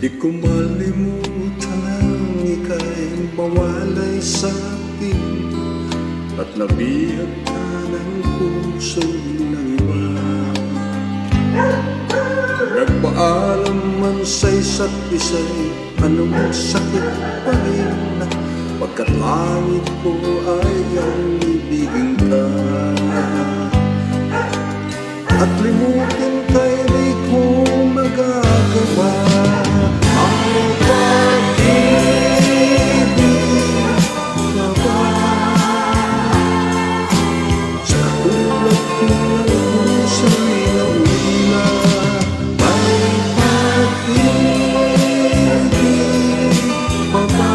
Di ko malimutan ang ika'y mawalay sa akin at nabihag ka ng puso ng iba. Nagpaalam man sa isa't isa'y anong sakit pa rin, pagkat langit ko ay ang ibigin ka. At limutin ka'y di ko magagawa. Ang pag-ibig ka ba? Sa tulad ko ng puso'y naulila. May pag-ibig ka ba?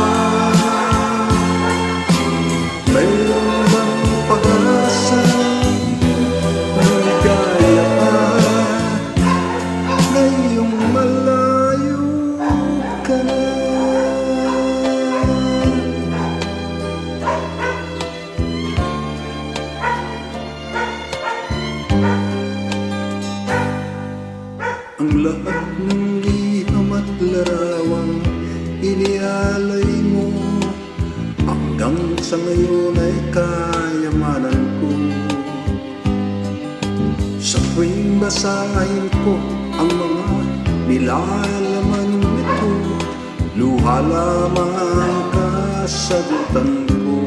Mayroon bang pag-asa na ligaya ka ngayong malayo ka na? Ang lahat ng liham at larawang inialay mo hanggang sa ngayon ay kayamanan ko. Sa tuwing basahin ko ang mga nilalaman nito, luha lamang ang kasagutan ko.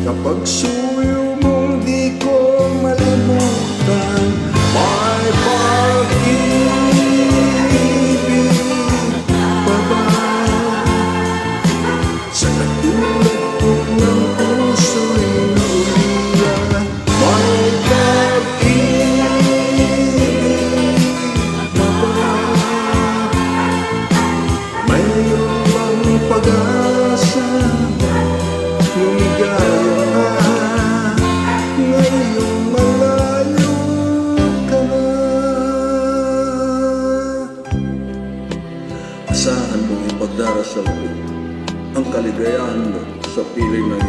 Kapag suyo mong di ko malimutan, may pag-ibig pa ba? Sa katulad ko ng puso'y naulila. May pag-ibig pa ba? Mayroon bang pag-asa lumigaya ka ngayong malayo ka na? Asahan mong ipagdarasal ko ang kaligayahan mo sa piling ng